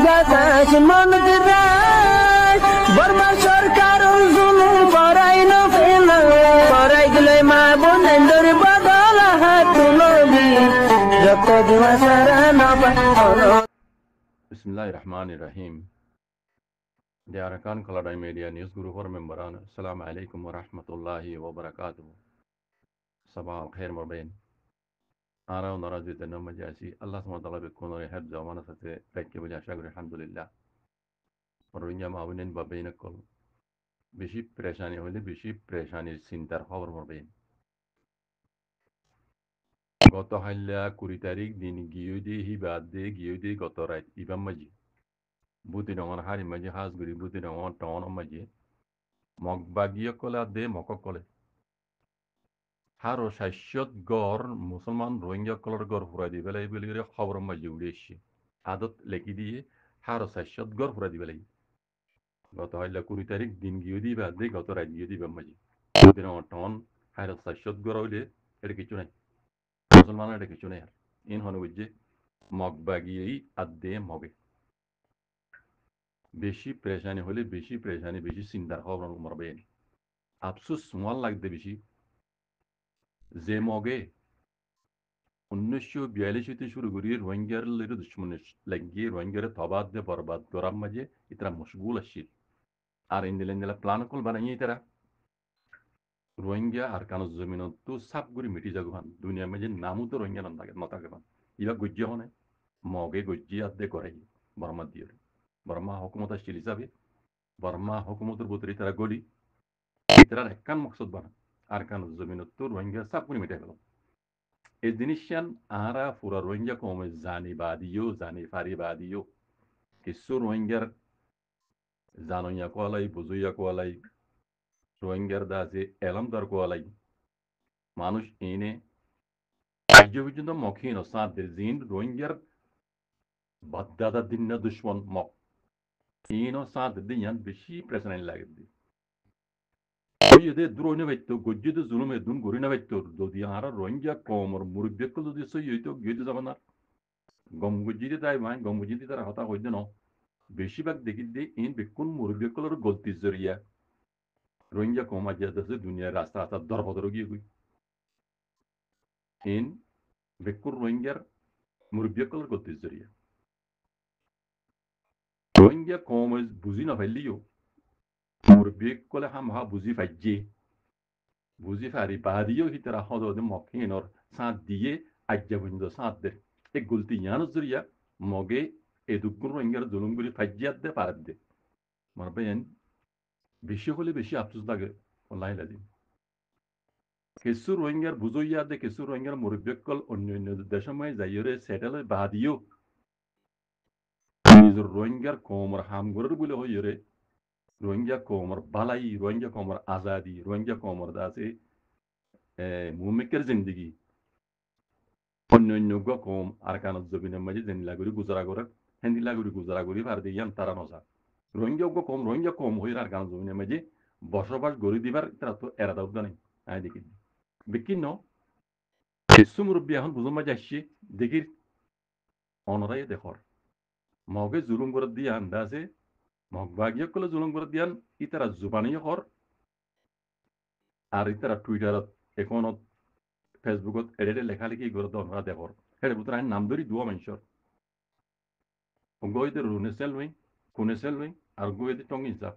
বাতাস মনত রায় বর্মা সরকার জুলুম করাই না ফেলা করাই গেলে মা বোনেদের বদল হাত তুলবি যত দিবা সারা না পালো। Bismillahir Rahmanir Rahim. The Arakan Kaladay Media News Guru for Memberan. Assalamu alaikum wa rahmatullahi wa barakatuh. Sabah al khair marbain. Ara و ناراضی تنم مجاسی الله سبحانه وتعالى بيكون رحب زمانة سته ركب جاشا الحمد لله. روینجا معاونین با بین کل بیشی پریشانی ہولی بیشی پریشانی سینتر خبر مربین. গত হাইলা 20 তারিখ দিন গিয়েদি হি বাদ দে গিয়েদি গত রাত ইবাম মাজি বুতি নঙর হারি মাজি হাজ গুরি বুতি নঙর টন মাজি মগ বাগিয় কলে দে মক কলে হারো শাশ্বত গড় মুসলমান রোহিঙ্গা কলর গড় ফুরাই দি বেলাই বলি খবর মাজি উড়েছি আদত লেখি দিয়ে হারো শাশ্বত গড় ফুরাই দি বেলাই গত হাইলা 20 তারিখ দিন গিয়েদি বাদ দে গত রাত গিয়েদি ইবাম মাজি বুতি নঙর টন হারো শাশ্বত গড় হইলে এটা কিছু নাই মুসলমান এটা কিছু নেই আর ইন হনে বুঝছে মগ বাগিয়েই আদে মগে বেশি প্রেশানি হলে বেশি প্রেশানি বেশি চিন্তার খবর মরবে আফসোস মোয়াল লাগতে বেশি যে মগে 1942 হতে শুরু করি রোহিঙ্গার দুশ্মনের লাগিয়ে রোহিঙ্গার তবাদ দে বরবাদ করার মাঝে ইতারা মশগুল আসছিল আর ইন্দিলা প্ল্যান কল বানাইয়ে তারা রোহিঙ্গা আর কানো জমিন তো সাপ গুড়ি মিটি যাগুহান দুনিয়া মাঝে নামও তো রোহিঙ্গা নথাকে পান ইবা গজ্য হনে মগে গজ্জি আদে করাই বর্মা দিয়ে বর্মা হকুমত আসছিল হিসাবে বর্মা হকুমতের ভিতরে তারা গলি তারা একখান মকসদ বানা আর কানো জমিন তো রোহিঙ্গা সাপ গুড়ি মিটাই পেলাম এই জিনিসান আরা পুরা রোহিঙ্গা কমে জানি ফারি বাদিও কিছু রোহিঙ্গার জানইয়া কোয়ালাই বুঝইয়া কোয়ালাই রোহিঙ্গার দাসে এলামদার কোয়ালাই মানুষ এনে আজ পর্যন্ত মখিন সাদের জিন রোহিঙ্গার বাদ্দাদা দিন না দুশ্মন মক ইনো সাদ দিন বেশি প্রেশানি লাগে দি ওই এদের দ্রোণে বাইতো গজ্জিতে জুলুমে দুন গরি না বাইতো যদি আরা রোহিঙ্গা কমর মুরব্বিক যদি সই হইতো গিয়ে যাবে না গম গজ্জিতে তাই ভাই গম গজ্জিতে তারা হতা হইতে ন বেশিরভাগ দেখি দে ইন বেকুন মুরব্বিকলর গলতি জরিয়া রোহিঙ্গা কমা যাচ্ছে দুনিয়ার রাস্তা রাস্তা দরপদর গিয়ে গই ইন বেকুর রোহিঙ্গার মুরব্বিকলর গলতি জরিয়া রোহিঙ্গা কম বুঝি না পাইলিও মুরব্বিক কলে হাম হা বুঝি ফাইজে বুঝি ফারি বাদিও হি তারা হদে মকিনর সাঁত দিয়ে আজ্জা পর্যন্ত সাঁত দে এক গলতি ইয়ান জরিয়া মগে এ দুগুণ রোহিঙ্গার জুলুমগুলি ফাইজিয়াত দে পারাত দে মারবেন বেশি হলে বেশি আফসোস লাগে ওলাই লাগে কিছু রোহিঙ্গার বুঝইয়া দে কিছু রোহিঙ্গার মুরব্বিকল অন্য দেশময় যাইরে সেটেল বাদিও নিজের রোহিঙ্গার কমর হামগরের বলে হইরে রোহিঙ্গা কমর বালাই রোহিঙ্গা কমর আজাদি রোহিঙ্গা কমর দাসে মুমিকের জিন্দগি অন্য কম আর কানত জবিনের মাঝে জেনিলা করি গুজরা করে হেন্দিলা করি গুজরা করি ভার দিয়ান তারা নসা রোহিঙ্গা কম হইর আর কানত জবিনের মাঝে বসবাস গড়ি দিবার তারা তো এরা দাউদ নেই আয় দেখি বিকিন্ন কিছু মুরব্বী এখন বুঝুন মাঝে আসছে দেখির অনরাই দেখর মগে জুলুম করে দিয়ে আন্দাজে মগবাগিয়ে কলে জুলুম করে দিয়ান ইতারা জুবানিও হর আর ইতারা টুইটারত এখনত ফেসবুকত এডেটে লেখালেখি করে দনরা দেখর হেডে বুতরা নাম ধরি দুয়া মানুষর গইতে রুনেসেল হই কুনেসেল হই আর গইতে টং ইনসাফ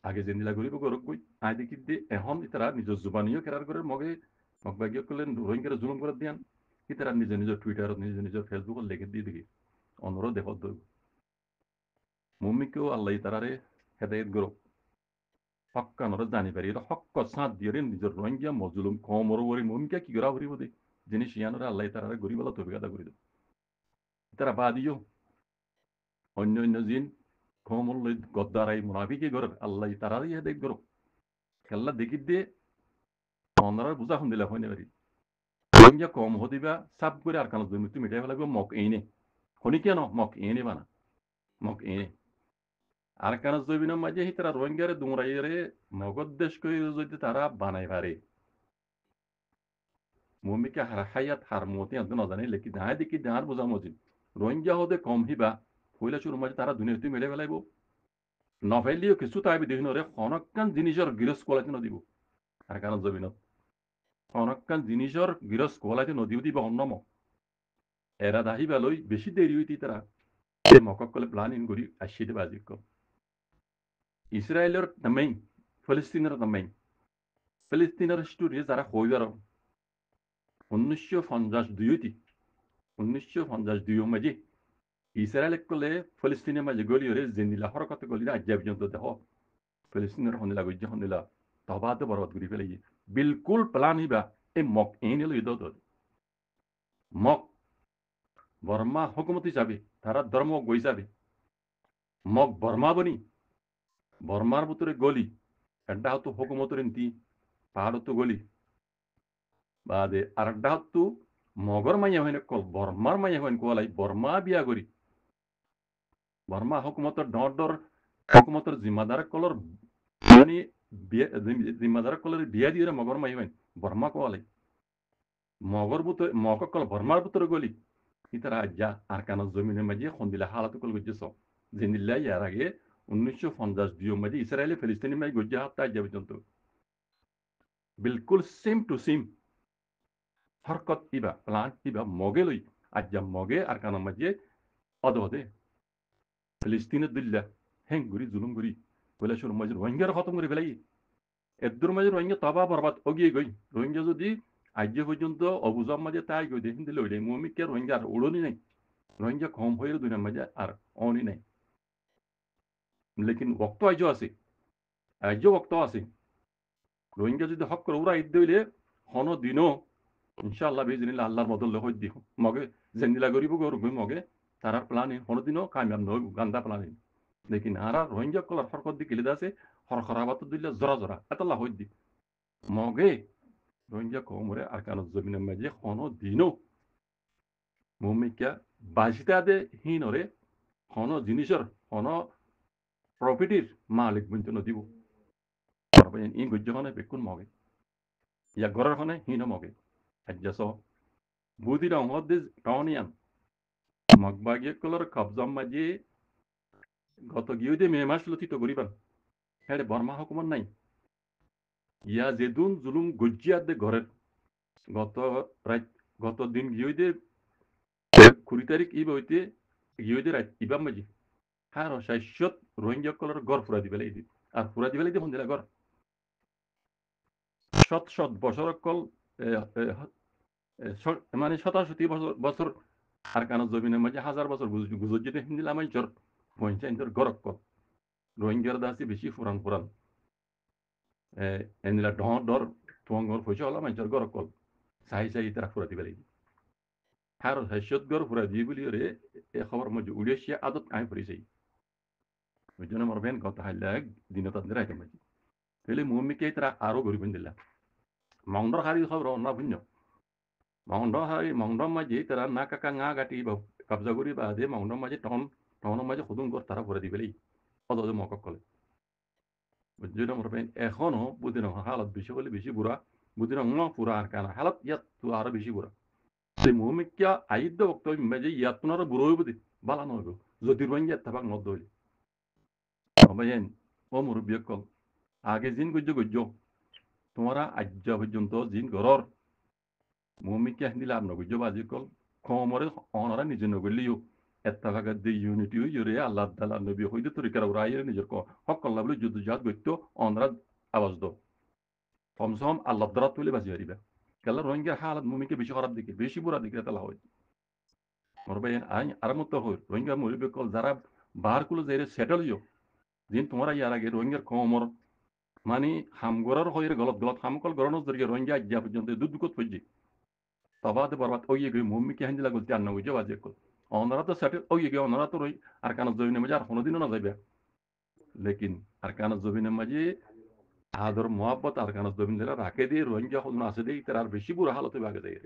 আগে জেন্দিলা গরিব গরক গই আই দেখি দে এখন ইতারা নিজের জুবানিও কেরার করে মগে মগবাগিয়ে কলে রোহিঙ্গারা জুলুম করে দিয়ান ইতারা নিজের টুইটারত নিজের ফেসবুকত লেখে দিয়ে দেখি অনর দেখত দই মুমিকেও আল্লাহ তারারে হেদায়ত গরক হক্কা নর জানি পারি এটা হক্ক সাঁত দিয়ে নিজের রোহিঙ্গা মজলুম কমর ওরি মুমিকা কি করা হরিব দে জিনিস ইয়ানরে আল্লাহ তারারে গরিবেলা তবিকাদা করি দেব তারা বাদিও অন্য জিন কমল গদ্দারাই মুনাফিকে গর আল্লাহ তারারই হেদায়ত গরক খেলা দেখি দিয়ে অনরার বুঝা শুন দিলা হইনে পারি রোহিঙ্গা কম হদিবা সাপ করে আর কানো জমি তুমি মিটাই ফেলাবে মক এনে হনি কেন মক এনে বানা মক এনে আর কারণ জমিনের মাঝে তারা রোহিঙ্গারে দুমরাইরে নগদ দেশ করে যদি তারা বানাই পারে মুমিকে হার হায়াত হার মতি আনতে না জানি লেকি দাঁড়ায় দেখি দাঁড় বোঝা মজিদ রোহিঙ্গা হতে কম হিবা কইলা শুরু মাঝে তারা দুনিয়াতে মেলে ফেলাইব নফেলিও কিছু তাইবি দেহিনরে অনেকখান জিনিসের গিরস কোলাইতে নদিব আর কারণ জমিনত অনেকখান জিনিসের গিরস কোলাইতে নদিব দিব অন্নম এরা দাহি বেলই বেশি দেরি হইতি তারা মকক কলে প্ল্যানিং করি আসিতে বাজিক ইসরায়েলের নামেই ফিলিস্তিনের নামেই ফিলিস্তিনের স্টোরি যারা হইবার 1952 মাঝে ইসরায়েল কলে ফিলিস্তিনের মাঝে গলিয়রে জেনিলা হরকত গলিরা আজ্ঞা পর্যন্ত দেহ ফিলিস্তিনের হন্দিলা গজ্জা হন্দিলা তবাদ বরবাদ করি ফেলাই বিলকুল প্লান হিবা এই মক এনে লই দদ মক বর্মা হুকুমত হিসাবে তারা ধর্ম গই যাবে মক বর্মা বনি বর্মার ভিতরে গলি একটা হতো হুকুমতের নীতি পাহাড় তো গলি বাদে আর একটা হতো মগর মাইয়া হইনে কল বর্মার মাইয়া হইন কোয়ালাই বর্মা বিয়া করি বর্মা হুকুমতের ডর হুকুমতের জিম্মাদার কলর মানে জিম্মাদার কলর বিয়া দিয়ে মগর মাইয়া হইন বর্মা কোয়ালাই মগর ভিতরে মগ কল বর্মার ভিতরে গলি ইতারা আজ্জা আর কান জমিনের মাঝে খন্দিলা হালাত কল গজ্জেছ জেনিল্লা ইয়ার আগে 1952 মাঝে ইসরায়েলে ফিলিস্তিনি মাঝে গজ্জা হাত আজ্জা পর্যন্ত বিলকুল সেম টু সেম হরকত ইবা প্লান ইবা মগে লই আজ্জা মগে আর কান মাঝে অদে ফিলিস্তিনের দিল্লা হেং গুরি জুলুম গুরি বলে শুরু মাঝে রোহিঙ্গার খতম করে ফেলাই এদুর মাঝে রোহিঙ্গা তবা বরবাদ অগিয়ে গই রোহিঙ্গা যদি আজ পর্যন্ত অবুজার মাঝে তাই গই দেখুন দিলে ওইটাই মমিকে রোহিঙ্গা আর উড়নি নাই রোহিঙ্গা কম হয়ে দুনিয়ার মাঝে আর অনি নাই লেকিন বক্ত আজও আছে আজও বক্ত আছে রোহিঙ্গা যদি হক করে ওরা ঈদ দিলে হন দিনও ইনশাআল্লাহ বেজিনিল্লাহ আল্লাহর মদল হই দিও মগে জেন্দিলা গরিব গরু মগে তারা প্লানিং হন দিনও কামিয়াব নয় গান্দা প্লানিং লেকিন আর রোহিঙ্গা কলার হরকত দি কিলে আছে হরখরাবাত দিলে জরা জরা এতলা হই দি মগে রোহিঙ্গা কমরে আর কান জমিনের মাঝে হন দিনও মমিকা বাজিতা দে হিনরে হন জিনিসের হন প্রফিটির মালিক বলতে নদিব ই গজ্জখনে বেকুন মগে ইয়া ঘরের খনে হিন মগে আজ্জাস বুদির অংহদ টনিয়ান মগবাগিয়ে কলর কবজাম মাঝে গত গিয়ে মে মাস লতিত করিবান হ্যাঁ বর্মা হুকুমত নাই ইয়া যেদুন জুলুম গজ্জিয়াত দে ঘরের গত দিন গিয়ে 20 তারিখ ইব হইতে গিয়ে রাত ইবাম মাঝে হ্যাঁ রসাইশত রোহিঙ্গা কলর গড় ফুরা দিবেলাই দি আর ফুরা দিবেলাই দিয়ে দিলা গড় শত শত বছর কল মানে 70 বছর আর কান জমিনের মাঝে 1000 বছর গুজর যেতে হিন্দিলা মানুষের পঞ্চায়েতের গরক কল রোহিঙ্গার দাসি বেশি ফুরান ফুরান এনিলা ডর তোমার পয়সা হলা মানুষের গরক কল চাই চাই তারা ফুরা দিবেলাই হ্যাঁ রসাইশত গড় ফুরা দিয়ে বলি রে এ খবর মধ্যে উড়িয়ে আদত কাহি পড়েছে ওই জন্য আমার বেন কথা হাইলা দিন তাদের রাইতে মাঝে তাহলে মুমিকে তারা আরো গরিব দিলা মংডর হারি খবর না ভিন্ন মংডর মাঝে তারা না কাকা না গাটি কবজা করি বা দে মংডর মাঝে টাউনের মাঝে খুদুম কর তারা ভরে দিবেলি অত মকক কলে বুঝলি আমার বেন এখনো বুদিন হালত বেশি বলে বেশি বুড়া বুদিন পুরা আর কানা হালত ইয়াত তো আরো বেশি বুড়া সেই মুমিকা আইদ্য বক্তব্য মাঝে ইয়াত তো আরো বুড়ো হইব দি বালা নহইব যদি রোহিঙ্গা তাবাক নদ দইলি ভাইয়েন ও মুরব্বী কল আগে জিন গজ্জ তোমরা আজ্জা পর্যন্ত জিন ঘরর মমিকে হিন্দিলা আপ নগজ্জ বাজি কল কমরে অনরা নিজে নগলিও এত্তা ভাগাত দি ইউনিটি ইউরে আল্লাহ তাআলা নবী হইতে তরিকার উরাইরে নিজের হক কল্লা বলে যুদ্ধ জাত গত্য অনরা আওয়াজ দো কমসম আল্লাহ দ্বারা তুলে বাজি হারিবা কেলা রোহিঙ্গা হালত মমিকে বেশি খারাপ দিকে বেশি বুড়া দিকে তালা হয় মোর ভাইয়েন আই আরামত হই রোহিঙ্গা মুরব্বী কল যারা বার কুলো যাইরে সেটেল ইও দিন তোমরা ইয়ার আগে রোহিঙ্গার কমর মানে হামগড়ার হয়ে গলত হামকল গরণের জরিয়ে রোহিঙ্গা আজ্ঞা পর্যন্ত দুধ পড়ছি তবাতে বরবাদ ওই গিয়ে মম্মিকে হান্দিলা গলতে আন্ন বুঝে বাজে কল অনরা তো সেটেল ওই গিয়ে অনরা তো রই আর কান জমিনের মাঝে আর কোনোদিনও না যাবে লেকিন আর কান জমিনের মাঝে আদর মোহাব্বত আর কান জমিন যারা রাখে দিয়ে রোহিঙ্গা হল না আছে দিয়ে তার আর বেশি বুড়া হালতে বাগে দেয়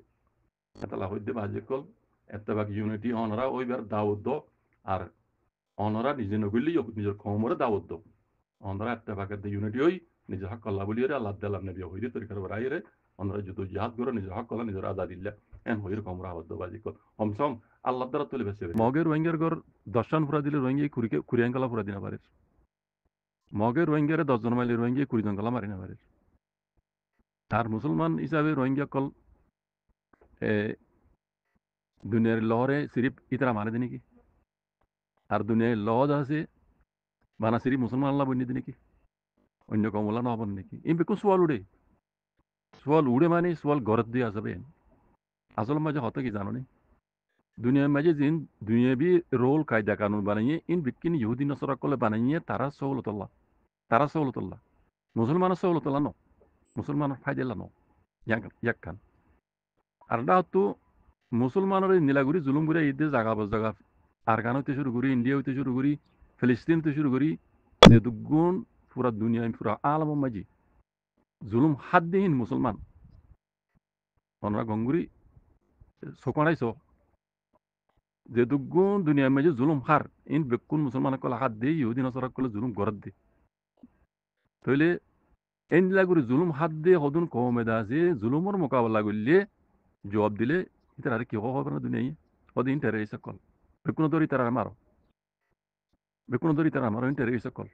এতলা হইতে বাজে কল এতবাক ইউনিটি অনরা ওইবার দাউদ্দ আর অনরা নিজে নগলি নিজের কমরে দাউদ্দ অনরা এতবাকের ইউনিটি ওই নিজে হক আল্লাহ বলিয়ে আল্লাহ আল্লাহ নবী হইতে তরিকার রাইরে অনরা যত জিহাদ করে নিজের হক আল্লাহ নিজের আজাদিল্লা এন হইর কমরা আবদ্ধবাজি কর হমসম আল্লাহ দ্বারা তুলে বেঁচে মগে রোহিঙ্গার গর দর্শন ফুরা দিলে রোহিঙ্গা কুরিয়াঙ্গলা ফুরা দিনা পারে মগে রোহিঙ্গারে 10 জন মাইলে রোহিঙ্গা 20 জঙ্গলা মারি না পারে আর মুসলমান হিসাবে রোহিঙ্গা কল দুনিয়ার লহরে সিরিপ ইতারা মানে দিনে কি আর দুনিয়ার লজ আছে বানা সিরিপ মুসলমান আল্লাহ বন্যে দিনে কি অন্য কমলা না হবেন নাকি এই বেকুন সোয়াল উড়ে মানে সোয়াল গরত দিয়ে আসবে আসল মাঝে হতে কি জানো নি দুনিয়ার মাঝে জিন দুনিয়াবি রোল কায়দা কানুন বানাইয়ে ইন বিকিন ইহুদি নসরা কলে বানাইয়ে তারা সহলতুল্লাহ মুসলমানের সহলতুল্লাহ ন মুসলমানের ফায়দাল্লাহ ন ইয়াক খান আর না তো মুসলমানের নীলাগুড়ি জুলুমগুড়ি ঈদে জাগা জাগা আরগান হইতে শুরু করি ইন্ডিয়া হইতে শুরু করি ফিলিস্তিন হইতে শুরু করি যে দুগুণ পুরা দুনিয়া পুরা আলম মাঝি জুলুম হাত দিন মুসলমান ওনারা গঙ্গুরি সোকানাইছ যে দুগুণ দুনিয়ার মাঝে জুলুম হার ইন বেকুন মুসলমান কলে হাত দিয়ে ইহুদি নসরা কলে জুলুম গরত দে তাইলে এই নীলাগুড়ি জুলুম হাত দিয়ে হদুন কমেদা আছে জুলুমর মোকাবেলা করলে জবাব দিলে ইতার আর কি হবে না দুনিয়ায় হদিন টেরিস্ট কল বেকুনো দরি তারা মারো টেরিস্ট কল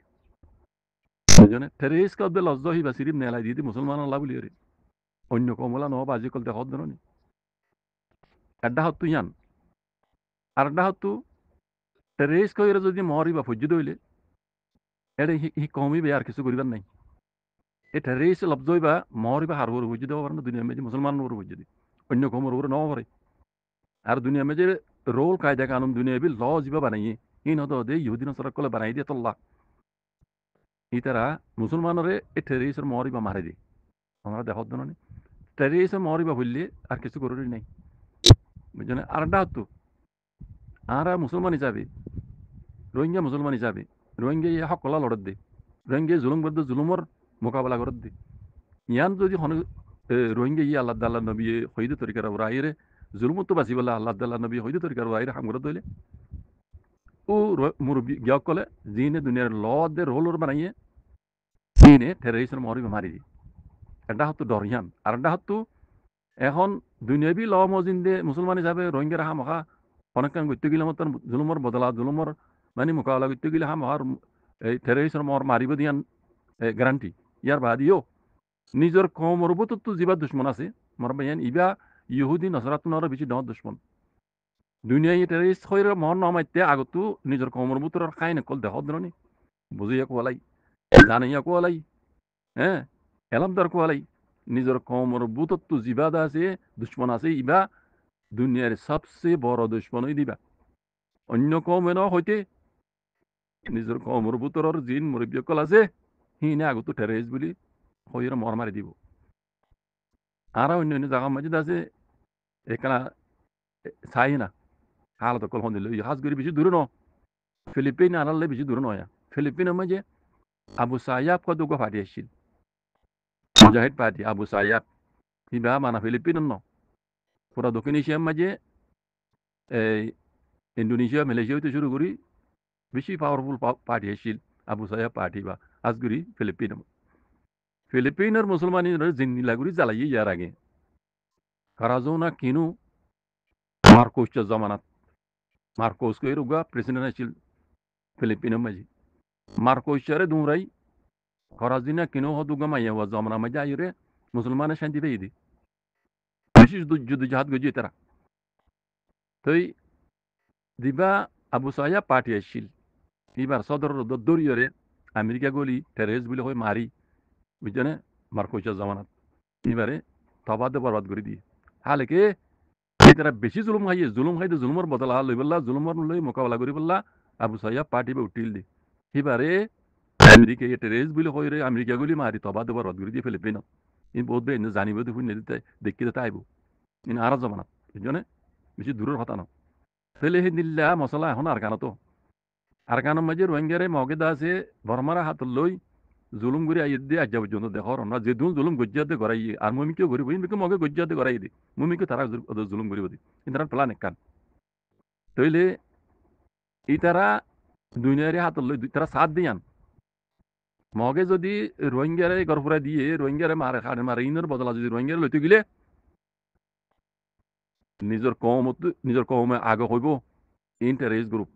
বুঝনে টেরিস্ট কল লজ্জা হইবা সিরিপ নেলাই দিয়ে মুসলমান আল্লাহ বলি রে অন্য কমলা নহব আজি কল দেখা ধরনি এড্ডা হত্তু ইয়ান আর এড্ডা হত্তু টেরিস্ট কইরে যদি মরিবা ফুজি দইলে এডে হি কমিবে আর কিছু করিবার নাই এই টেরিস্ট লব্জ হইবা মরিবা হারবর ফুজি দেওয়া পারে না দুনিয়া মেজি মুসলমান ওর ফুজি দি অন্য কমর ওর নও পারে আর দুনিয়া মেজে রোল কায়দা কানুন দুনিয়া বি ল যিবা বানাইয়ে ইন হতো দে ইহুদি নসরা কলে বানাই দিয়ে তোল্লা ইতারা মুসলমানরে এই টেরিস্টের মরিবা মারে দি আমরা দেখা ধরনি টেরিস্টের মরিবা বললে আর কিছু করি নাই বুঝছেন আর এড্ডা হত্তু আর মুসলমান হিসাবে রোহিঙ্গা মুসলমান হিসাবে রোহিঙ্গা ইয়ে হকলা লড়ত দে রোহিঙ্গা জুলুম করতে জুলুমর মোকাবেলা করত দে ইয়ান যদি হন রোহিঙ্গা ইয়ে আল্লাহ দাল্লাহ নবী হইদ তরিকার ওরা আইরে জুলুমত তো বাঁচি বলে আল্লাহ দাল্লাহ নবী হইদ তরিকার ওরা আইরে হাম করত দইলে ও মুরব্বী গিয়ক কলে জিনে দুনিয়ার ল দে রোলর বানাইয়ে জিনে টেরিস্টের মরিবা মারি দি এটা হতো ডরিয়ান আর এটা হতো এখন দুনিয়াবি ল মজিন দে মুসলমান হিসাবে রোহিঙ্গা রাহা মহা অনেকক্ষণ করতে গেলে মতন জুলুমর বদলা জুলুমর মানে মোকাবেলা করতে গেলে হা মহার এই টেরিস্টের মর মারিব দিয়ান গ্যারান্টি ইয়ার বাদিও নিজের কমর তো যিবা দুশ্মন আছে মর বাইয়ান ইবা ইহুদি নসরাতনর বেশি ডর দুশ্মন দুনিয়ায় টেরিস্ট হয়ে মহর নমাইতে আগতো নিজের কমর বুতর খাই নকল দেহ ধরনি বুঝিয়া কোয়ালাই জানাইয়া কোয়ালাই হ্যাঁ এলামদার কোয়ালাই নিজের কমর বুতত্ব যিবাদ আছে দুশ্মন আছে ইবা দুনিয়ার সবচেয়ে বড় দুশ্মনই দিবা অন্য কমেন হইতে নিজের কমর বুতরর জিন মুরব্বীকল আছে হিনে আগতো টেরিস্ট বলি হইরে মর মারি দিব আর অন্য জায়গা মাঝে আছে এখানে চাই না হালত কল হন দিল হাজ করি বেশি দূরে ন ফিলিপিন আনালে বেশি দূরে নয় ফিলিপিনের মাঝে আবু সায়াব কত পার্টি আসছিল মুজাহিদ পার্টি আবু সায়াব হিবা মানা ফিলিপিন ন পুরা দক্ষিণ এশিয়ার মাঝে এই ইন্দোনেশিয়া মালয়েশিয়া হইতে শুরু করি বেশি পাওয়ারফুল পার্টি আসছিল আবু সায়াব পার্টি বা আজগুড়ি ফিলিপিনের মুসলমানের জিন্দিলাগুড়ি জ্বালাইয়ে ইয়ার আগে কারাজোনা কিনু মার্কোসের জমানাত মার্কোসকে এরুগা প্রেসিডেন্ট আসছিল ফিলিপিনের মাঝে মার্কোসরে দুমরাই খরাজিনা কিনো হদুগা মাইয়া হওয়া জমানা মাঝে আইরে মুসলমানের শান্তি পেয়ে দি বেশি যুদ্ধ জাহাজ গজিয়ে তারা তই দিবা আবু সাহেব পার্টি আসছিল এবার সদর দরিয়রে আমেরিকা গলি টেরিস্ট বলে হয় মারি বুঝছেন মার্কোসের জমানাত এবারে তবাদে বরবাদ করে দিয়ে হালেকে তারা বেশি জুলুম খাইতে জুলুমর বদলা লই বললা জুলুমর লই মোকাবেলা করি বললা আবু সাহেব পার্টি উঠিল দি এবারে আমেরিকা টেরিস্ট বলে হয় রে আমেরিকা গলি মারি তবাদে বরবাদ করে দিয়ে ফিলিপিন ইন বহুত বে জানিব দেখুন নেদিতে দেখি দিতে আইব ইন আর জমানাত বুঝছেন বেশি দূরের কথা না তাহলে সেই দিল্লা মশলা এখন আর গানো তো আর গানোর মাঝে রোহিঙ্গারে মগেদা আছে বর্মারা হাত লই জুলুম করে আইয়ে দিয়ে আজ্ঞা পর্যন্ত দেখো আমরা যে দুন জুলুম গজ্জাতে গড়াই আর মমিকেও ঘুরিব ইনকে মগে গজ্জাতে গড়াই দি মমিকে তারা জুলুম করিব দি কিন্তু তারা প্লান একান তইলে ই তারা দুনিয়ারে হাত লই তারা সাথ দিয়ান মগে যদি রোহিঙ্গারে গড়ফুরা দিয়ে রোহিঙ্গারে মারে ইনের বদলা যদি রোহিঙ্গারে লইতে গেলে নিজের কমে আগে হইব interest group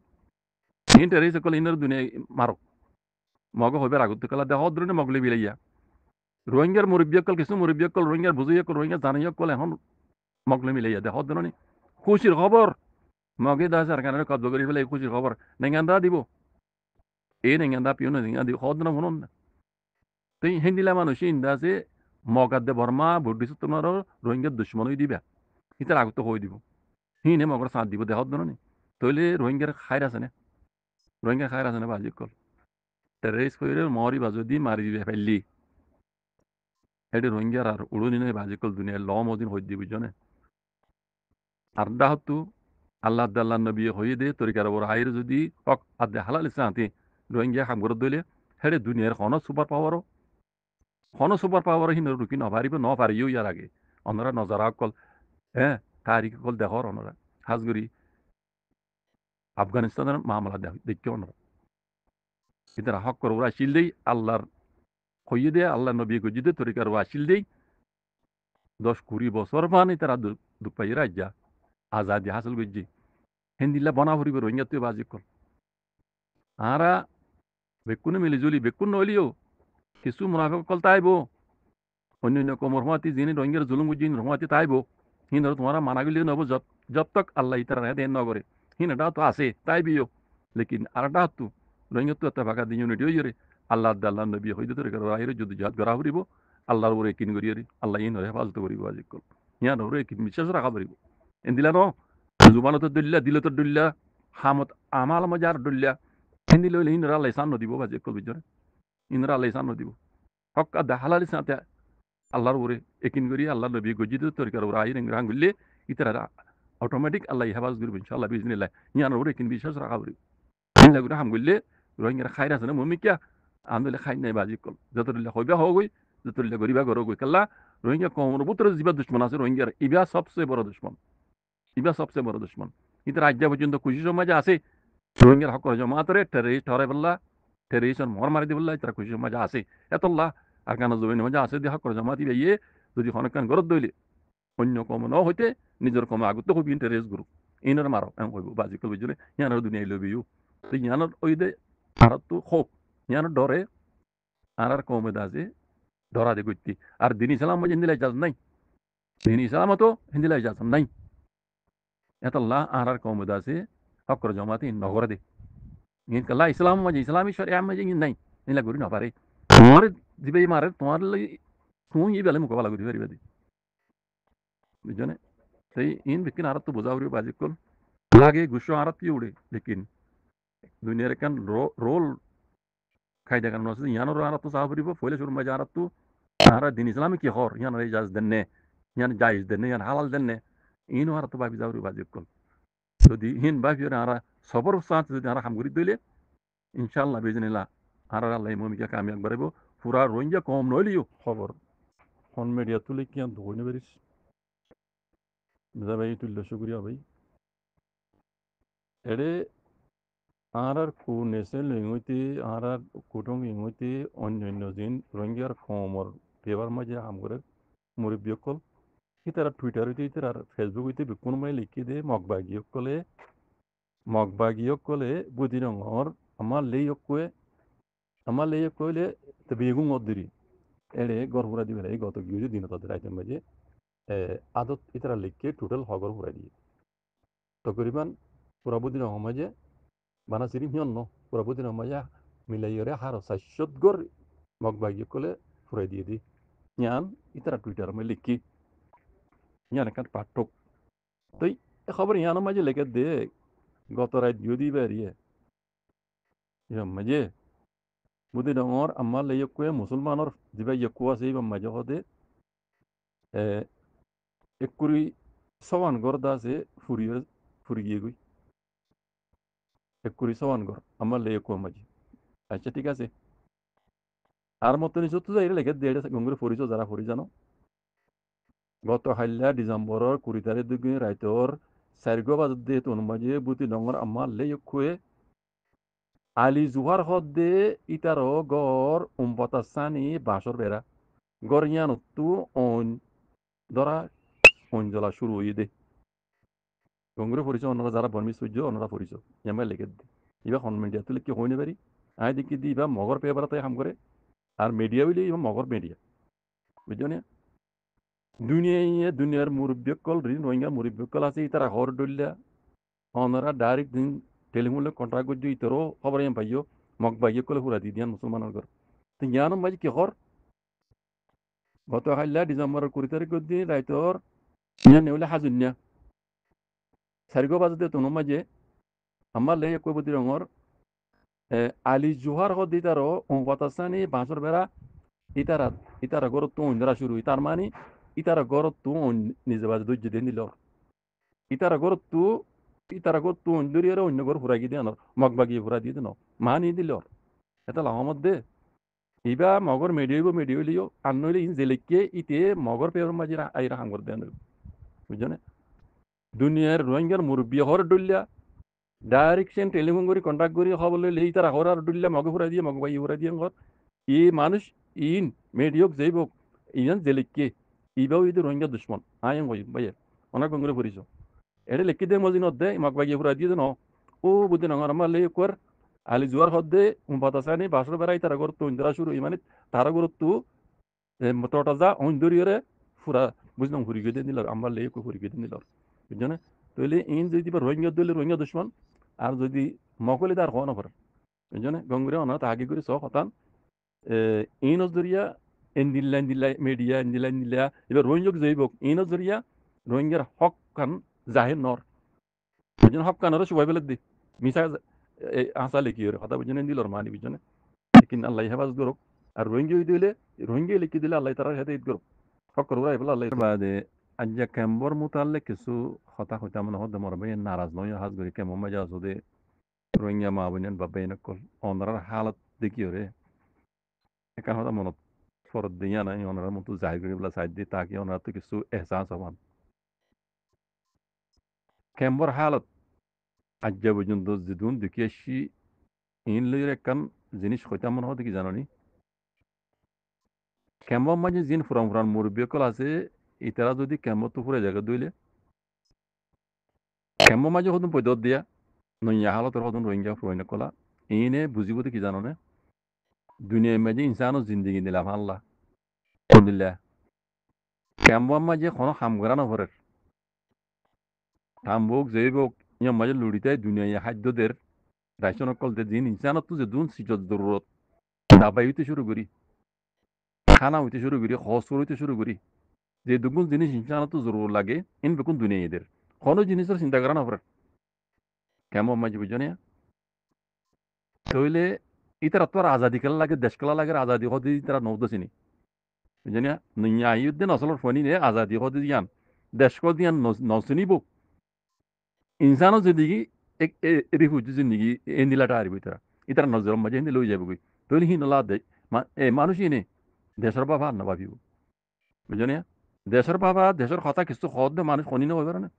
interest call inner দুনিয়া মারক মগ হইবার আগত কলা দেহ ধরনের মগলে বিলাইয়া রোহিঙ্গার মুরব্বিয়কল কিছু মুরব্বিয়কল রোহিঙ্গার বুঝাইয়কল রোহিঙ্গা জানাইয়কল এখন মগলে মিলাইয়া দেহ ধরনের খুশির খবর মগে দা সরকারের কব্জ করি ফেলে খুশির খবর নেঙ্গান্দা দিব এই নেঙ্গান্দা পিও নেঙ্গা দিব হদনা শুনুন না তুই হিন্দিলা মানুষ ইন্দা আছে মগাদ্দে বর্মা বুদ্ধিস তোমার রোহিঙ্গার দুশ্মনই দিবা ইতার আগত হয়ে দিব হিনে মগর সাথ দিব দেহ ধরনের তৈলে রোহিঙ্গার খাইর আছে না রোহিঙ্গা খাইর আছে না বাজি কল টেররিস্ট করে মরি বাজু দি মারি দিবে ফেললি এটি রোহিঙ্গার আর উড়ুনি নয় বাজি কল দুনিয়া ল মদিন হয়ে দিব জনে আর দাহতু আল্লাহ আল্লাহ নবী হয়ে দে তরিকার ওর হাইর যদি হক আদে হালাল ইসলামতে রোহিঙ্গা খাম করে দিলে হেরে দুনিয়ার সুপার পাওয়ার হিন রুকি নপারিব নপারিও ইয়ার আগে অনরা নজরা কল হ্যাঁ তারিখ কল দেখর অনরা হাজগুড়ি আফগানিস্তানের মামলা দেখতে অনরা ইতারা হক করে ওরা আসিল দেই আল্লাহর হইয়ে দে আল্লাহ নবী গজিদে তরিকার ও আসিল দেই 10-20 বছর মানে তারা দুপাই রাজ্যা আজাদি হাসিল করছি হিন্দিল্লা বনা ভরিব রোহিঙ্গা তুই বাজি কল আরা বেকুনে মিলিজুলি বেকুন নইলিও কিছু মুনাফিক কল তাইব অন্য কমর হমাতি যিনি রোহিঙ্গার জুলুম বুঝিন রহমাতি তাইব হিন তোমারা মানা গেলে নব জব তক আল্লাহ ইতারা দেন নগরে হিন এটা তো আছে তাইবিও লেকিন আরটা তু রোহিঙ্গা তো একটা ভাগা দিন ইউনিটি হইরে আল্লাহ আল্লাহ নবী হইতে তোর রাহিরে যদি জাত গড়া হরিব আল্লাহর ওরে কিন করিয়রি আল্লাহ ইন হেফাজত করিব আজি কল ইয়ান ওরে কিন বিশ্বাস রাখা পারিব এন্দিলা ন জুবানত দুল্লা দিলত দুল্লা হামত আমাল মজার দুল্লা হিন্দি লইলে ইনরা আল্লাহ সান্ন দিব বাজি কল বিজরে ইনরা আল্লাহ সান্ন দিব হক আদা হালালি সাথে আল্লাহর ওরে একিন করি আল্লাহ নবী গজিত তরিকার ওরা আইন রাঙ্গুল্লে ইতারা অটোমেটিক আল্লাহ হেফাজত করব ইনশাআল্লাহ বিজনিল্লাহ ইয়ান ওরে কিন বিশ্বাস রাখা পারিব ইনলা করে হামগুল্লে রোহিঙ্গার খাইর আছে না মমিকা আন্দোলে খাই নাই বাজি কল যতরিল্লা হইবা হগই যতরিল্লা গরিবা গর গই কাল্লা রোহিঙ্গা কমর বুতর জিবা দুশ্মন আছে রোহিঙ্গার ইবা সবচেয়ে বড় দুশ্মন ইতার রাজ্য পর্যন্ত খুশি সমাজ আছে রোহিঙ্গার হক জমাতরে টেররিস্ট হরে বললা টেররিস্ট মর মারি দিবল্লা ইতারা খুশি সমাজ আছে এতল্লা আর কানা জমিন মজা আছে দি হক জমাতি ইয়ে যদি হনকান গরত দইলে অন্য কম ন হইতে নিজের কমে আগত হবি টেররিস্ট গ্রুপ ইনার মারো এম কইব বাজি কল বিজরে ইয়ানার দুনিয়া লবিও তো ইয়ানার ওই দে আর তো হোক ইয়ানার ডরে আর কমে দাজে ধরা দে গইতি আর দিন ইসলাম মজে হিন্দিলা ইজাজত নাই দিন ইসলাম তো হিন্দিলা ইজাজত নাই এতল্লা আর কমে দাজে হক জমাতি নগরে দে ইন কাল্লা ইসলাম মজে ইসলামী শরিয়া মজে নাই নিলা করি না পারে তোমার দিবে মারে তোমার তুই ই বেলে মোকাবেলা করি পারিবা দি বুঝছনে তাই ইন বিকিন আর তো বোঝাওরি বাজি কল লাগে গুসো আর কি উড়ে লেকিন দুনিয়ার কান রোল খাই দেখার নসে ইয়ানোর আর তো সাহাবরিব ফলে শুরু মজা আর তো আর দিন ইসলামী কি হর ইয়ান ইজাজ দেননে ইয়ান জায়েজ দেননে ইয়ান হালাল দেননে ইন আর তো ভাবি যাওরি বাজি কল যদি হিন ভাবি আর সবর সাথ যদি আর হামগুরি দইলে ইনশাআল্লাহ বিজনিল্লাহ আর আল্লাহ মমিকা কামিয়াব বাড়াইব পুরা রোহিঙ্গা কম নইলিও খবর ফোন মিডিয়া তুলে কি আন ধরে নেবেরিস ভাই তুললে শুক্রিয়া ভাই এড়ে আর কুনেসে লিঙ্গইতে আর কুটং ইঙ্গইতে অন্যান্য দিন রোহিঙ্গার কমর পেবার মাঝে আমগরে মুরব্বিয়কল ইতারা টুইটার হইতে ইতার আর ফেসবুক হইতে কোনোবাই লিখি দে মগবাগিয়কলে বুদিনঙর আমার লেই কইলে তো বেগুন অদ্দিরি এড়ে গড় দিবে এই গত গিয়ে দিন তাদের আইটেম মাঝে আদত ইতারা লিখকে টোটাল হগর হুরাই দিয়ে তকরিবান পুরাবুদ্দিন মাঝে বানা সিরিম হিয়ন ন পুরাবুদ্দিন মাঝে মিলাইয়রে হারো 400 গড় মগবাগিয়কলে হুরাই দিয়ে দি ইয়ান ইতারা টুইটার মে লিখি ইয়ান একটা পাঠক তো এই খবর ইয়ান মাঝে লেখে দে গত রাত গিয়ে বেরিয়ে মাঝে বুদ্ধি ডঙর আমার লেয়কুয়ে মুসলমানের যিবা ইয়কু আছে এই মাঝে হদে একুরি সওয়ান গড় দাসে ফুরিয়ে গই একুরি সওয়ান গড় আমার লেয়কুয়া মাঝে আচ্ছা ঠিক আছে আর মতো নিচে তো যাই লেখে দেড় গঙ্গুরে ফুরিছ যারা ফুরি জানো গত হাইলা ডিসেম্বরের 20 তারিখ দিকে রাইতর 4 বাজে দিয়ে তোর মাঝে বুদ্ধি ডঙর আমার লেয়কুয়ে আলি জুহার হদ্দে ইতারো গড় উম্পতাসানি বাঁশর বেড়া গড় ইয়ানতু অন ধরা অঞ্জলা শুরু হয়ে দে গঙ্গুরে পরিচ অন্যরা যারা বর্মি সূর্য অন্যরা পরিচ ইয়ামাই লেগে দি ইবা হন মিডিয়া তুলে কি হইনি পারি আই দেখি দি ইবা মগর পেয়ে বেড়াতে হাম করে আর মিডিয়া হইলে ইবা মগর মিডিয়া বুঝছো না দুনিয়ার মুরব্বিয়কল ঋণ রোহিঙ্গা মুরব্বিয়কল আছে ইতারা হর ডলিয়া অনরা ডাইরেক্ট দিন টেলিমূল্য কন্ট্রাক্ট করছি ইতারও খবর এম পাইও মগ বাইয়ে কলে হুরা দি দিয়ান মুসলমানের ঘর তো ইয়ানো মাঝে কি হর গত হাইলা ডিসেম্বরের 20 তারিখ দিন রাইতর ইয়া নেউলে হাজুনিয়া সারিগো বাজতে তোনো মাঝে আমার লে কই বদি রঙর আলি জোহার হদ ইতারও বাতাসানি বাঁশর বেড়া ইতারা ইতারা গরত তো অন্যরা শুরু তার মানে ইতারা গরত তো নিজে বাজে ধৈর্য দিয়ে নিল ইতারা গরত তো অন্যরিয়ারে অন্য ঘর ফুরাই দিয়ে আনর মগ বাগিয়ে ফুরাই দিয়ে দিন মানি দিল এটা লাহমত দে ইবা মগর মেডিও লিও আনইলে ইন জেলেকে ইতে মগর পের মাঝে আইরা হাঙ্গর দেন বুঝছো না দুনিয়ার রোহিঙ্গার মুরব্বী হর ডুল্লা ডাইরেক্ট সেন টেলিফোন করে কন্ট্যাক্ট করে খবর লইলে তারা হর আর ডুল্লা মগ ফুরাই দিয়ে মগ বাগিয়ে ফুরাই দিয়ে ঘর ই মানুষ ইন মেডিওক যাইবক ইন জেলেকে ইবাও ইদের রোহিঙ্গা দুশ্মন আয়ং কই ভাইয়া অনেক করে ফুরিছ এটা লেখি দে মজিনত দে মগ বাগিয়ে ফুরাই দিয়ে ন ও বুদ্ধি নগর আমার লে কর আলি জোয়ার হদ্দে বাতাসানি বাসর বেড়াই তারা গরত ইন্দিরা শুরু মানে তারা গরত মতটা যা অন্দরিয়রে ফুরা বুঝলাম ফুরি গিয়ে দিল আমার লে ফুরি গিয়ে দিল বুঝছো না তাহলে ইন যদি রোহিঙ্গা দিলে রোহিঙ্গা দুশ্মন আর যদি মকলে তার হওয়া না পারে বুঝছো না গঙ্গুরে অনাথ আগে করে সব হতান ইনজ জরিয়া এন্দিল্লা মিডিয়া এন্দিল্লা এবার রোহিঙ্গক যাইব ইনজ জরিয়া রোহিঙ্গার হক কান জাহির নর বুঝছেন হক কানরে সবাই বেলে দি মিশা আসা লেখি ওর কথা বুঝছেন দিল মানি বুঝছেন কিন্তু আল্লাহ হেফাজ করুক আর রোহিঙ্গা লিখি দিলে আল্লাহ তারা হেতে ঈদ করুক হক করবো এবার আল্লাহ বাদে আজ্জা ক্যাম্বর মোতালে কিছু হতা হইতা মনে হতে মরবে নারাজ নয় হাজ করি কেমন মজা আসে রোহিঙ্গা মা বোনেন বাবা এনেকল অনরার হালত দেখি ওরে একান হতা মনত ফরত দিয়া নাই ওনার মতো জাহির করে বলা সাইড দিয়ে তাকে ওনার তো কিছু এহসাস হবান ক্যাম্বর হালত আজ্জা পর্যন্ত যেদুন দেখি আসি ইন লইয়ের একখান জিনিস হইতাম মনে হতে কি জানি ক্যাম্বর মাঝে জিন ফুরান মুরব্বীকল আছে ইতারা যদি ক্যাম্বর তো ফুরে জায়গা দইলে ক্যাম্বর মাঝে হতুন পৈদত দিয়া নইয়া হালতের হতুন রোহিঙ্গা ফুরাইনা কলা ইনে বুঝিব কি জানো না দুনিয়ার মাঝে ইনসানো জিন্দিগি দিলাম আল্লাহ দিল্লা ক্যাম্বর মাঝে কোনো হামগরা নভরের থাম্বক জৈবক ইয়ার মাঝে লুড়িতাই দুনিয়া খাদ্যদের রাইশন কলতে দিন ইনসানত তো যে দুন সিজত জরুরত দাবাই হইতে শুরু করি খানা হইতে শুরু করি হসর হইতে শুরু করি যে দুগুণ জিনিস ইনসানত তো জরুর লাগে ইন বেকুন দুনিয়া এদের কোনো জিনিসের চিন্তা করা না পড়ে কেমন মাঝে বুঝছো না তাহলে ইতারা তো আর আজাদি খেলা লাগে দেশ খেলা লাগে আজাদি হতে তারা নৌদছিনি বুঝছো না নইয়া আইউদ্দিন আসলের ফোনি নে আজাদি হতে দিয়ান দেশ কল দিয়ান নসনিব ইনসানো জিন্দিগি এক রিফিউজি জিন্দিগি এন্দিলাটা আরিব ইতারা নজর মাঝে হিন্দি লই যাবে কই তাহলে হি নলা দে মানুষই নে দেশের বাবা আর না ভাবিব বুঝছো না দেশের বাবা দেশের কথা কিছু হদ মানুষ শনি না হইবার না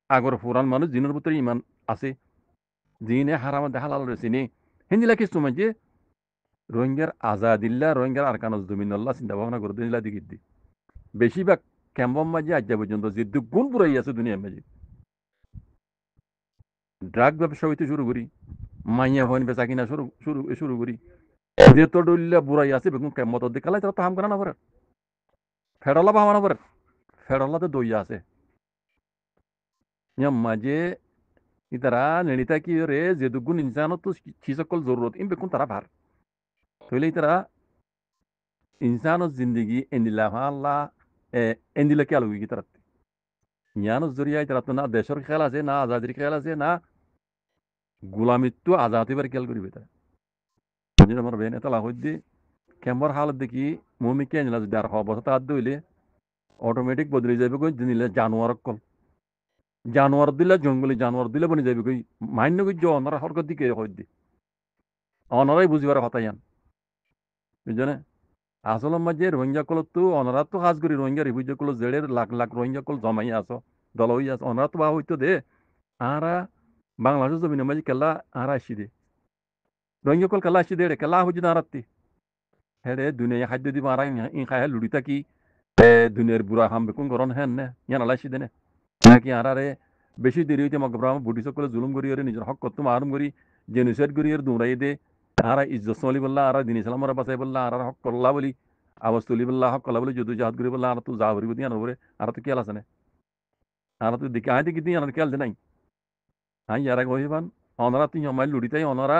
আগর পুরান মানুষ দিনের ভিতরে ইমান আছে জিনে হারাম হালাল রয়েছে নে হিন্দিলা কিছু মাঝে রোহিঙ্গার আজাদিল্লা রোহিঙ্গার আরকানজ জমিনল্লাহ চিন্তা ভাবনা করে দিলা দিকে দি বেশিরভাগ ক্যাম্পম মাঝে আজ্জা পর্যন্ত যে দুগুণ পুরাই আছে দুনিয়ার মাঝে ড্রাগ ব্যবসা হইতে শুরু করি মাইয়া হইন বেচা কিনা শুরু করি যে তো ডলিয়া বুড়াই আছে বেগুন কেমত দেখালাই তারা তো হাম করা না পারে ফেরলা ভাবা না পারে ফেরলাতে দইয়া আছে মাঝে ইতারা নেড়িতা কি রে যে দুগুণ ইনসানত তো সকল জরুরত ইম বেকুন তারা ভার তাহলে ইতারা ইনসানত জিন্দগি এন্দিলা আল্লাহ এন্দিলা কি আলুগি তারা ইয়ানো জরিয়ায় তারা তো না দেশের খেয়াল আছে না আজাদির খেয়াল আছে না গোলামিত্ব আজাদ এবার খেয়াল করিবে তারা আমার বেন এটা লাভ দি ক্যাম্বর হালত দেখি মমি কে আনিলা যদি আর অবস্থা তার দইলে অটোমেটিক বদলে যাবে কই নিলে জানোয়ার কল জানোয়ার দিলে জঙ্গলি জানোয়ার দিলে বনি যাবে কই মান্য কই অনারা হরকত দিকে হয় দি অনারাই বুঝিবার কথা ইয়ান বুঝছো না আসল মাঝে রোহিঙ্গা কল তো অনারা তো কাজ করি রোহিঙ্গা রিফিউজি কল জেড়ের লাখ লাখ রোহিঙ্গা কল জমাই আছো দল হই আছো অনারা তো বা হইতো দে আরা বাংলাদেশ জমিনের মাঝে কেলা আরা আসি দে রোহিঙ্গা কল কেলা আসি দে কেলা হইজি না আরাত্তি হেরে দুনিয়া খাদ্য দিব আরা ইন খায় লুড়ি থাকি দুনিয়ার বুড়া খাম বেকুন গরন হেন নে ইয়ান আলাইছি দে নাকি আরারে বেশি দেরি হইতে মগব্রাহ্ম বুটি সকলে জুলুম করিয়ে নিজের হক করতে মারুম করি জেনুসাইড করিয়ে দৌড়াই দে আর ইজ্জত সলি বললা আর দিন ইসলাম বাঁচাই বললা আর হক করলা বলি আওয়াজ তুলি বললা হক করলা বলি যদি জাহাদ করি বললা আর তুই যা ভরিব দিয়ে আনবরে আর তো খেয়াল আছে না আর তুই দেখি আয় দেখি দিয়ে আর খেয়াল দে নাই আই ইয়ারা কহিবান অনরা তুই আমায় লুড়িতাই অনরা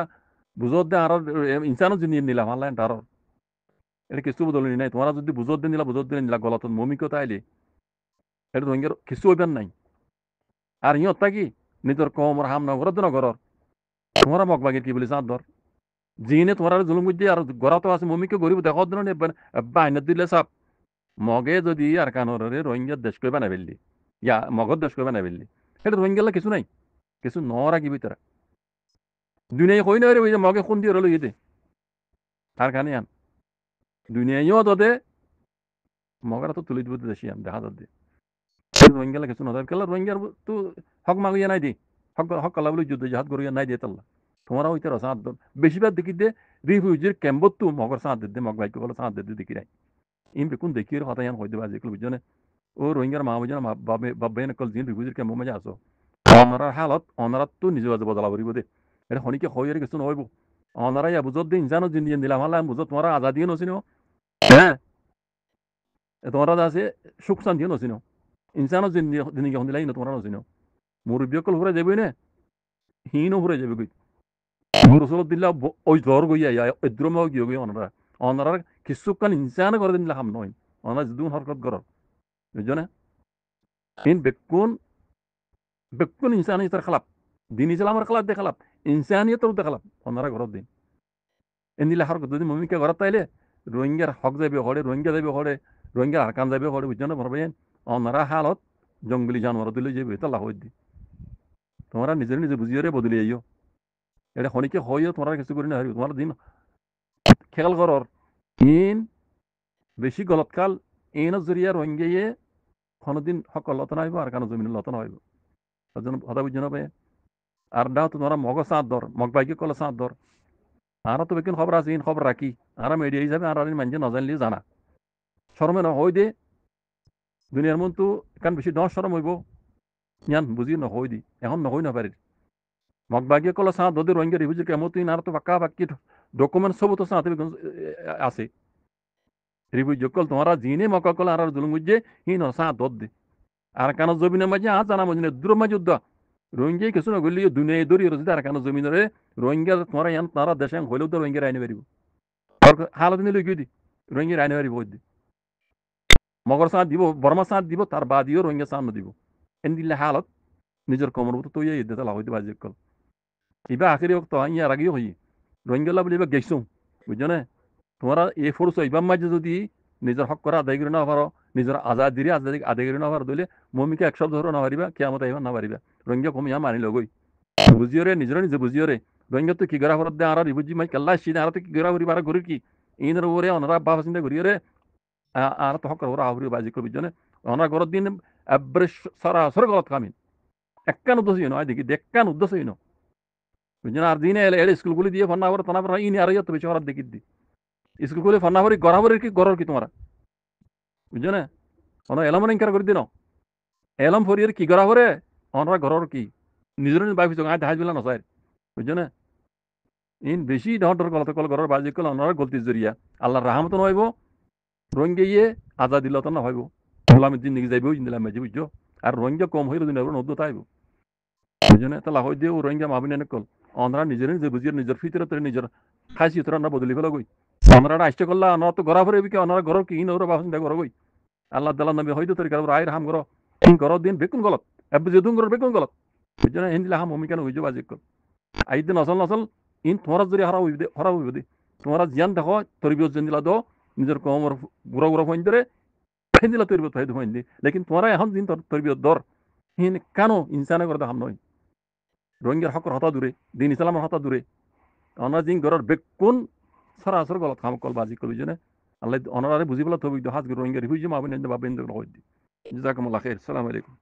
বুঝত দে আর ইনসানও জিনিস নিলাম আল্লাহ তার এটা কিছু বদলি নাই তোমরা যদি বুঝত দিয়ে নিলা বুঝত দিয়ে নিলা গলত মমিকো তাইলে এটা তোমার কিছু হইবেন নাই আর ইয়ত থাকি নিজের কমর হাম নগরত নগরর তোমরা মগবাগের কি বলি চাঁদ ধর জিনে তোমার জুলুম বুঝি আর গড়া তো আছে মমিকে গরিব দেখো ধরুন বাইনাত দিলে সাপ মগে যদি আর কানরে রোহিঙ্গার দেশ করে বানাই ফেললি ইয়া মগর দেশ করে বানাই ফেললি এটা রোহিঙ্গালা কিছু নাই কিছু নরা কি ভিতরে দুনিয়া কই না রে ওই যে মগে খুন দিয়ে রলো ইয়ে আর কানে আন দুনিয়াও তোদের মগরা তো তুলে দিব দেশি আন দেখা যাচ্ছে রোহিঙ্গালা কিছু নয় কেলা রোহিঙ্গার তো হক মাগুইয়া নাই দি হক কলা বলে যুদ্ধ জাহাজ করিয়া নাই দিয়ে তাল্লা তোমারা হইতে সাঁত বেশিরভাগ দেখি দে রিফিউজির ক্যাম্পত তো মগর সাঁত দিতে মগ ভাইকে বলে সাঁত দিতে দেখি নাই ইম বেকুন দেখি কথা ইয়ান হইতে বাজে কল বুঝনে ও রোহিঙ্গার মা বুঝনে বাবে নকল জিন রিফিউজির ক্যাম্প মাঝে আসো অনারার হালত অনারাত তো নিজে বাজে বদলা করিব দে এটা শনিকে হইয়ারে কিছু নহইব অনারাই বুঝত দে ইনসানো জিন দিলাম হালা বুঝত তোমারা আজাদিও নছিনো হ্যাঁ তোমরা আছে সুখ শান্তিও নছিনো ইনসানো জিনিস হন দিলাই তোমরা নছিনো মুরব্বী অকল ঘুরে যাবই না হিনও ঘুরে যাবে গই রসলত দিলা ওই জ্বর গই এদ্রম গিয়ে গই অনারা অনারার কিছুকাল ইনসান করে দিন হাম নয় অনারা যদুন হরকত কর বুঝছো না ইন বেকুন ইনসানি তার খালাপ দিন ইসলামের খালাপ দে খালাপ ইনসানিয়তর দে খালাপ অনারা ঘরত দিন এন দিলে হরকত যদি মমিকে ঘরত তাইলে রোহিঙ্গার হক যাবে হরে রোহিঙ্গা যাবে হরে রোহিঙ্গার আরকান যাবে হরে বুঝছো না ভাববেন অনারা হালত জঙ্গলি জানোয়ার দিলে যাবে তা লাভ দি তোমরা নিজের নিজে বুঝিয়ে বদলে যাইও এটা শনিকে হইও তোমরা কিছু করি না হারিও তোমার দিন খেয়াল করর ইন বেশি গলতকাল ইন জরিয়া রোহিঙ্গাইয়ে কোনোদিন সকল লতন হইব আর কানো জমিন লতন হইব কথা বুঝছো না ভাই আর দাও তোমরা মগ সাঁত ধর মগ বাইকে কলে সাঁত ধর আর তো বেকিন খবর আছে ইন খবর রাখি আর মিডিয়া হিসাবে আর মানুষ নজানলে জানা শরমে ন হই দে দুনিয়ার মন তো কারণ বেশি দশ শরম হইব ইয়ান বুঝি ন হই দি এখন নহই না পারি মগবাগিয়ে কলে সাঁত ধর রোহিঙ্গা রিফিউজি কেমন তুই আর তো পাক্কা বাক্কি ডকুমেন্ট সব তো সাঁতে আছে রিফিউজি কল তোমরা জিনে মকা কলে আর জুলুম বুঝে হি ন সাঁত ধর দে আর কানো জমিনের মাঝে আ জানা মজিনে দূর মাঝে উদ্দা রোহিঙ্গাই কিছু না করলে দুনিয়ায় দৌড়িয়ে রয়েছে আর কানো জমিনের রোহিঙ্গা তোমরা ইয়ান তারা দেশে হইলেও তো রোহিঙ্গার আইনে পারিব হালত নিলে গিয়ে দি রোহিঙ্গার আইনে পারিব দি মগর সাঁত দিব বর্মা সাঁত দিব তার বাদিও রোহিঙ্গা সাঁত দিব এন দিলে হালত নিজের কমর মতো তৈরি দিতে লাভ হইতে বাজে কল এবার আখেরি তো ইয়ার আগেও হই রোহিঙ্গা বলে এবার গেছুম বুঝছো না তোমরা এই ফোর্স এবার মাঝে যদি নিজের হক করা আদায় করে না পারো নিজের আজাদিরে আদায় করে না পারো দিলে মমিকে এক শব্দ ধরো না পারিবা কেমন আইবা না পারিবা রোহিঙ্গা কমিয়া মানি লগই বুঝিও রে নিজের নিজে বুঝিও রে রোহিঙ্গা তো কি গড়া ফরত দে আর রিফিউজি মাই কেল্লা আসছি আর তো কি গড়া করি বার করি কি ইনর ওরে অনরা বাবা চিন্তা করিও রে আর তো হক ওরা আবরি বাজি করবি জনে অনার ঘরের দিন এবারে সরাসরি গলত কামিন একখান উদ্দেশ্য হইনো আই দেখি দেখখান উদ্দেশ্য হইনো বুঝছেন আর দিনে এলে এলে স্কুলগুলি দিয়ে ফন্না করে তনা ইনি আর ইয়ত বেশি হরার দেখি দি স্কুলগুলি ফন্না করি গড়াবরের কি গড়র কি তোমার বুঝছো না অন এলাম ইনকার করে দিন এলাম ফরিয়ের কি গড়াবরে অনরা ঘরর কি নিজের বাইফি আয় দেখাই দিলা নসাই বুঝছো না ইন বেশি ডর গলত কল ঘরের বাজি কল অনরা গলতি জরিয়া আল্লাহর রাহমত নইব রোহিঙ্গা ইয়ে আজাদি লত না হইব গোলামের জিন্দিগি যাইব জিন্দিলাম মাঝে বুঝছো আর রোহিঙ্গা কম হইল দিন নদ্য তাইব বুঝছো না তাহলে হই দিয়ে রোহিঙ্গা মাবিন এনে কল অনরা নিজের নিজে বুঝিয়ে নিজের ফিতরে নিজের খাইছি তোরা না বদলি ফেলা গই অনরা আসতে করলা অনরা তো গড়া ফেরে কি অনরা ঘর কি ওরা বাসন দেখ গই আল্লাহ দাল্লাহ নবী হয়তো তোর কারো রায়ের হাম করো ঘর দিন বেকুন গলত এবার যেদুন ঘর বেকুন গলত বুঝছো না হিন্দিলা হাম অমিকান হইজ বাজি call Aidin nasal nasal in তোমার যদি হরা হইব দে তোমরা জিয়ান দেখো তরবিয়ত জেন্দিলা দো নিজের কমর গুড়া গুড়া হইন ধরে ফেন্দিলা তরবিয়ত হইতে হইন দি লেকিন তোমরা এখন দিন তরবিয়ত দর হিন কেন ইনসানে করে হাম নয় রোহিঙ্গার হকর হতা দূরে দিন ইসলামের হতা দূরে অনার জিন ঘরের বেকুন সরাসরি গলত খাম কল বাজি কল বুঝছো না আল্লাহ অনারে বুঝি বলা তবে হাজ রোহিঙ্গা রিফিউজি মাবিন বাবিন হই দি জাজাকুমুল্লাহ খাইর আসসালামু আলাইকুম